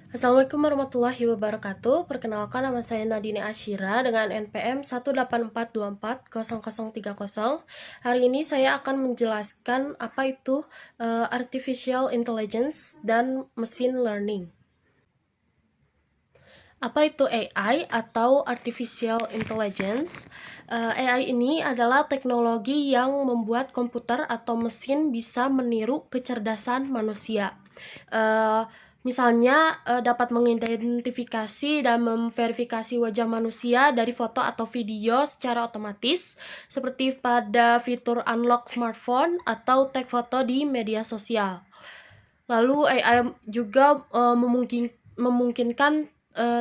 Assalamualaikum warahmatullahi wabarakatuh. Perkenalkan, nama saya Nadine Ashira dengan NPM 184240030. Hari ini saya akan menjelaskan apa itu Artificial Intelligence dan Machine Learning. Apa itu AI atau Artificial Intelligence? AI ini adalah teknologi yang membuat komputer atau mesin bisa meniru kecerdasan manusia. Misalnya dapat mengidentifikasi dan memverifikasi wajah manusia dari foto atau video secara otomatis, seperti pada fitur unlock smartphone atau tag foto di media sosial. Lalu AI juga memungkinkan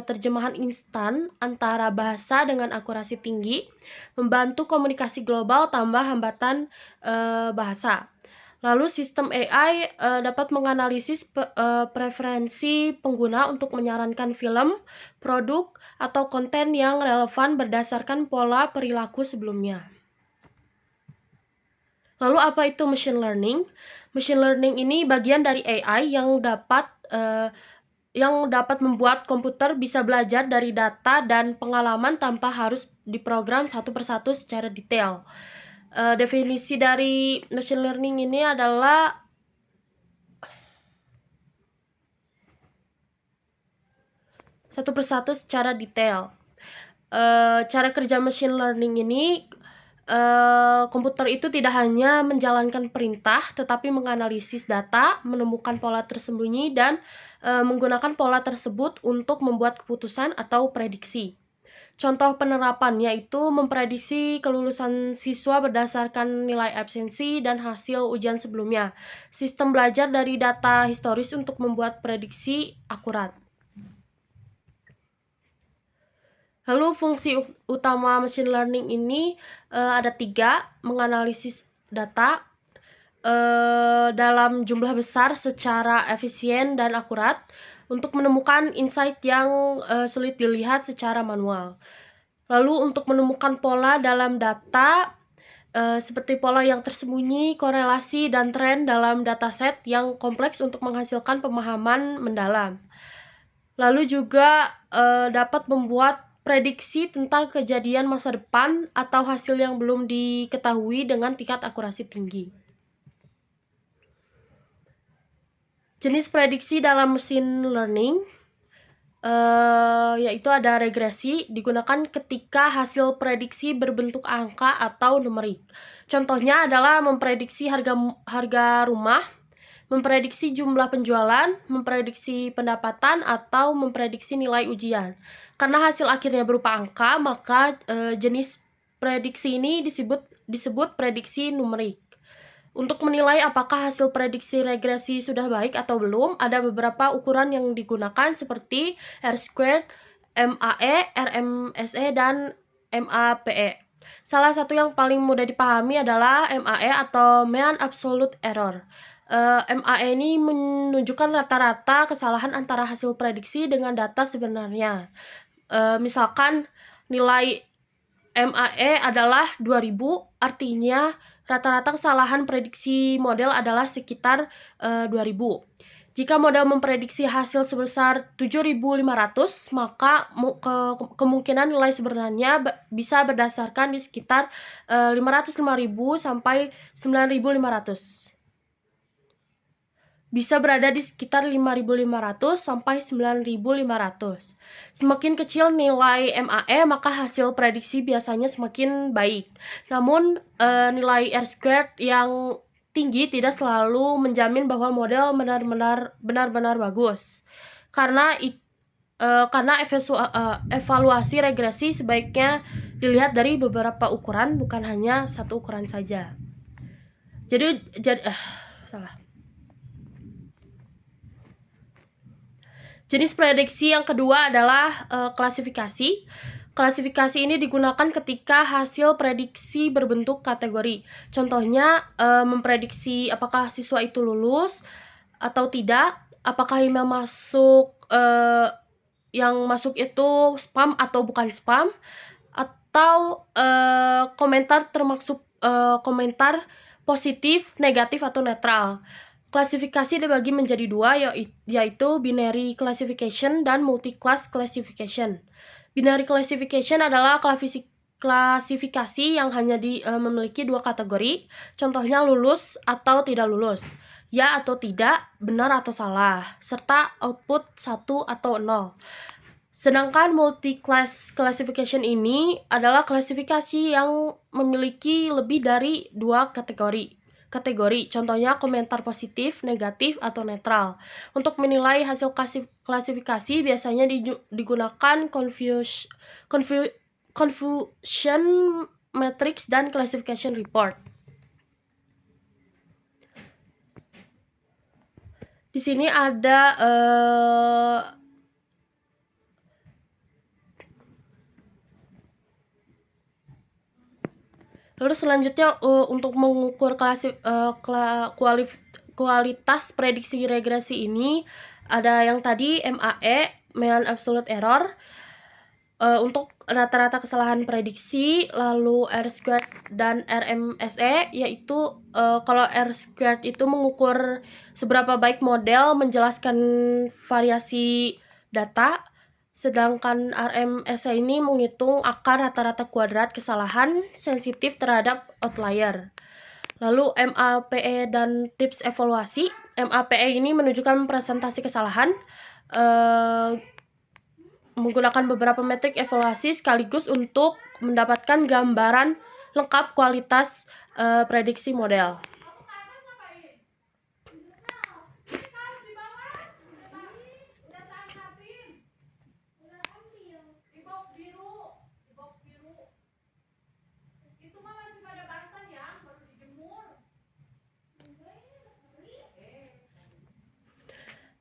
terjemahan instan antara bahasa dengan akurasi tinggi, membantu komunikasi global tanpa hambatan bahasa. Lalu sistem AI dapat menganalisis preferensi pengguna untuk menyarankan film, produk, atau konten yang relevan berdasarkan pola perilaku sebelumnya. Lalu apa itu machine learning? Machine learning ini bagian dari AI yang dapat membuat komputer bisa belajar dari data dan pengalaman tanpa harus diprogram satu persatu secara detail. Definisi dari machine learning ini adalah satu persatu secara detail. Cara kerja machine learning ini, komputer itu tidak hanya menjalankan perintah, tetapi menganalisis data, menemukan pola tersembunyi, dan menggunakan pola tersebut untuk membuat keputusan atau prediksi. Contoh penerapannya itu memprediksi kelulusan siswa berdasarkan nilai absensi dan hasil ujian sebelumnya. Sistem belajar dari data historis untuk membuat prediksi akurat. Lalu fungsi utama machine learning ini ada 3: menganalisis data dalam jumlah besar secara efisien dan akurat untuk menemukan insight yang sulit dilihat secara manual. Lalu untuk menemukan pola dalam data seperti pola yang tersembunyi, korelasi, dan tren dalam dataset yang kompleks untuk menghasilkan pemahaman mendalam. Lalu juga dapat membuat prediksi tentang kejadian masa depan atau hasil yang belum diketahui dengan tingkat akurasi tinggi. Jenis prediksi dalam machine learning yaitu ada regresi, digunakan ketika hasil prediksi berbentuk angka atau numerik. Contohnya adalah memprediksi harga rumah, memprediksi jumlah penjualan, memprediksi pendapatan, atau memprediksi nilai ujian. Karena hasil akhirnya berupa angka, maka jenis prediksi ini disebut prediksi numerik. Untuk menilai apakah hasil prediksi regresi sudah baik atau belum, ada beberapa ukuran yang digunakan seperti R-squared, MAE, RMSE, dan MAPE. Salah satu yang paling mudah dipahami adalah MAE atau Mean Absolute Error. MAE ini menunjukkan rata-rata kesalahan antara hasil prediksi dengan data sebenarnya. Misalkan nilai MAE adalah 2000, artinya rata-rata kesalahan prediksi model adalah sekitar 2000. Jika model memprediksi hasil sebesar 7.500, maka kemungkinan nilai sebenarnya bisa berdasarkan di sekitar 505.000 sampai 9.500. Bisa berada di sekitar 5.500 sampai 9.500. Semakin kecil nilai MAE, maka hasil prediksi biasanya semakin baik. Namun, nilai R-squared yang tinggi tidak selalu menjamin bahwa model benar-benar bagus. Karena evaluasi regresi sebaiknya dilihat dari beberapa ukuran, bukan hanya satu ukuran saja. Jenis prediksi yang kedua adalah klasifikasi. Klasifikasi ini digunakan ketika hasil prediksi berbentuk kategori. Contohnya, memprediksi apakah siswa itu lulus atau tidak, apakah email yang masuk itu spam atau bukan spam, atau komentar termasuk komentar positif, negatif, atau netral. Klasifikasi dibagi menjadi dua, yaitu binary classification dan multi-class classification. Binary classification adalah klasifikasi yang hanya memiliki dua kategori, contohnya lulus atau tidak lulus, ya atau tidak, benar atau salah, serta output 1 atau 0. Sedangkan multi-class classification ini adalah klasifikasi yang memiliki lebih dari dua kategori. Contohnya komentar positif, negatif, atau netral. Untuk menilai hasil klasifikasi biasanya digunakan confusion matrix dan classification report. Di sini ada lalu selanjutnya untuk mengukur kualitas prediksi regresi ini ada yang tadi MAE, mean absolute error, untuk rata-rata kesalahan prediksi, lalu R-squared dan RMSE, yaitu kalau R-squared itu mengukur seberapa baik model menjelaskan variasi data, sedangkan RMSE ini menghitung akar rata-rata kuadrat kesalahan sensitif terhadap outlier. Lalu MAPE dan tips evaluasi. MAPE ini menunjukkan presentasi kesalahan menggunakan beberapa metrik evaluasi sekaligus untuk mendapatkan gambaran lengkap kualitas prediksi model.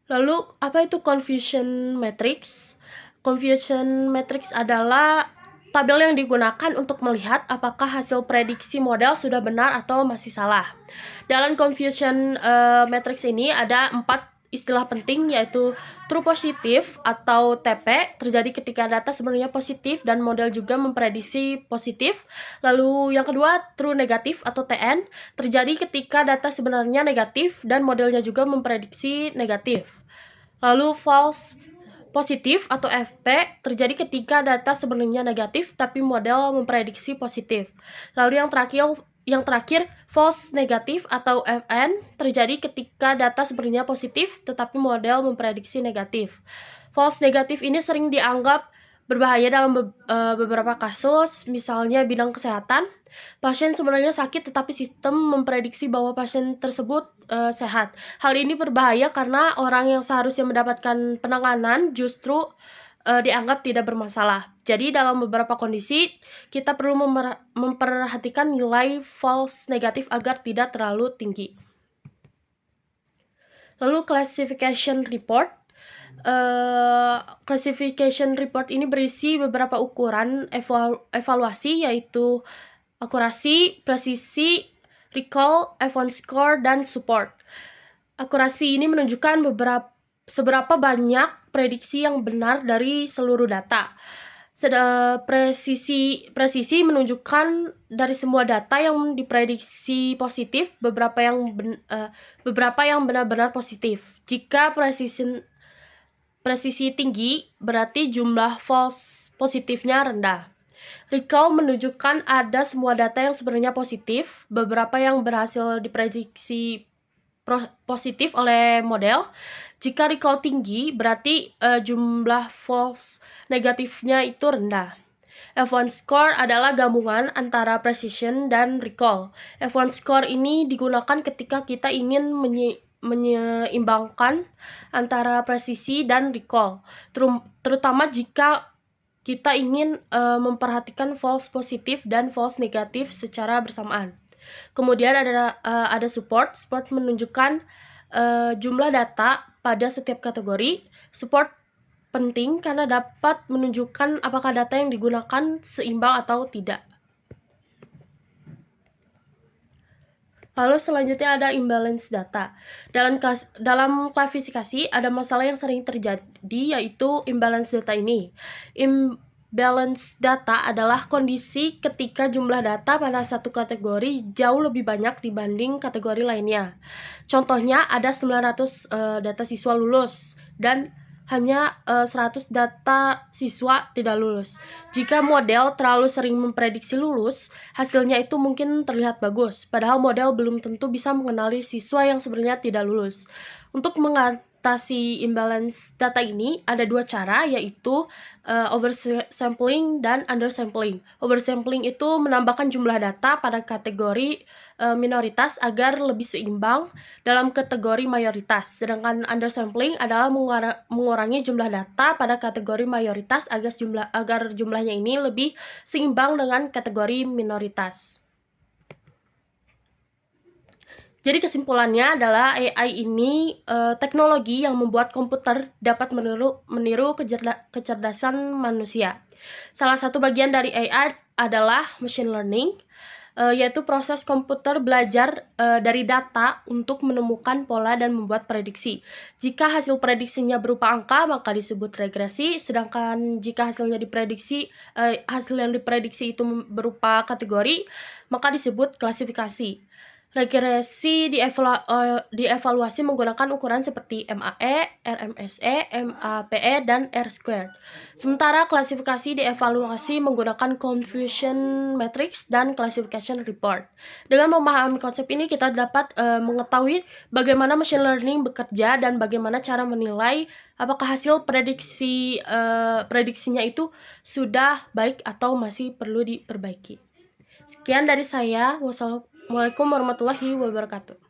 Lalu, apa itu confusion matrix? Confusion matrix adalah tabel yang digunakan untuk melihat apakah hasil prediksi model sudah benar atau masih salah. Dalam confusion matrix ini ada 4 istilah penting, yaitu true positif atau TP, terjadi ketika data sebenarnya positif dan model juga memprediksi positif. Lalu yang kedua, true negatif atau TN, terjadi ketika data sebenarnya negatif dan modelnya juga memprediksi negatif. Lalu false positif atau FP, terjadi ketika data sebenarnya negatif tapi model memprediksi positif. Lalu yang terakhir false negatif atau FN, terjadi ketika data sebenarnya positif tetapi model memprediksi negatif. False negatif ini sering dianggap berbahaya dalam beberapa kasus, misalnya bidang kesehatan. Pasien sebenarnya sakit tetapi sistem memprediksi bahwa pasien tersebut sehat. Hal ini berbahaya karena orang yang seharusnya mendapatkan penanganan justru dianggap tidak bermasalah. Jadi dalam beberapa kondisi kita perlu memperhatikan nilai false negatif agar tidak terlalu tinggi. Lalu classification report. Classification report ini berisi beberapa ukuran evaluasi, yaitu akurasi, presisi, recall, F1 score, dan support. Akurasi ini menunjukkan seberapa banyak prediksi yang benar dari seluruh data. Presisi menunjukkan dari semua data yang diprediksi positif, beberapa yang benar-benar positif. Jika presisi tinggi, berarti jumlah false positifnya rendah. Recall menunjukkan ada semua data yang sebenarnya positif, beberapa yang berhasil diprediksi positif oleh model. Jika recall tinggi, berarti jumlah false negatifnya itu rendah. F1 score adalah gabungan antara precision dan recall. F1 score ini digunakan ketika kita ingin menyeimbangkan antara presisi dan recall, terutama jika kita ingin memperhatikan false positif dan false negatif secara bersamaan. Kemudian ada support. Support menunjukkan jumlah data pada setiap kategori. Support penting karena dapat menunjukkan apakah data yang digunakan seimbang atau tidak. Lalu selanjutnya ada imbalance data. Dalam klasifikasi ada masalah yang sering terjadi, yaitu imbalance data ini. balance data adalah kondisi ketika jumlah data pada satu kategori jauh lebih banyak dibanding kategori lainnya. Contohnya ada 900 data siswa lulus dan hanya 100 data siswa tidak lulus. Jika model terlalu sering memprediksi lulus, hasilnya itu mungkin terlihat bagus, padahal model belum tentu bisa mengenali siswa yang sebenarnya tidak lulus. Untuk mengatasi imbalance data ini, ada dua cara, yaitu oversampling dan undersampling. Oversampling itu menambahkan jumlah data pada kategori minoritas agar lebih seimbang dalam kategori mayoritas. Sedangkan undersampling adalah mengurangi jumlah data pada kategori mayoritas agar jumlahnya ini lebih seimbang dengan kategori minoritas. Jadi kesimpulannya adalah AI ini teknologi yang membuat komputer dapat meniru kecerdasan manusia. Salah satu bagian dari AI adalah machine learning, yaitu proses komputer belajar dari data untuk menemukan pola dan membuat prediksi. Jika hasil prediksinya berupa angka, maka disebut regresi, sedangkan jika hasil yang diprediksi itu berupa kategori, maka disebut klasifikasi. Regresi dievaluasi menggunakan ukuran seperti MAE, RMSE, MAPE, dan R-squared. Sementara klasifikasi dievaluasi menggunakan confusion matrix dan classification report. Dengan memahami konsep ini, kita dapat mengetahui bagaimana machine learning bekerja dan bagaimana cara menilai apakah hasil prediksinya itu sudah baik atau masih perlu diperbaiki. Sekian dari saya. Wassalamualaikum warahmatullahi wabarakatuh.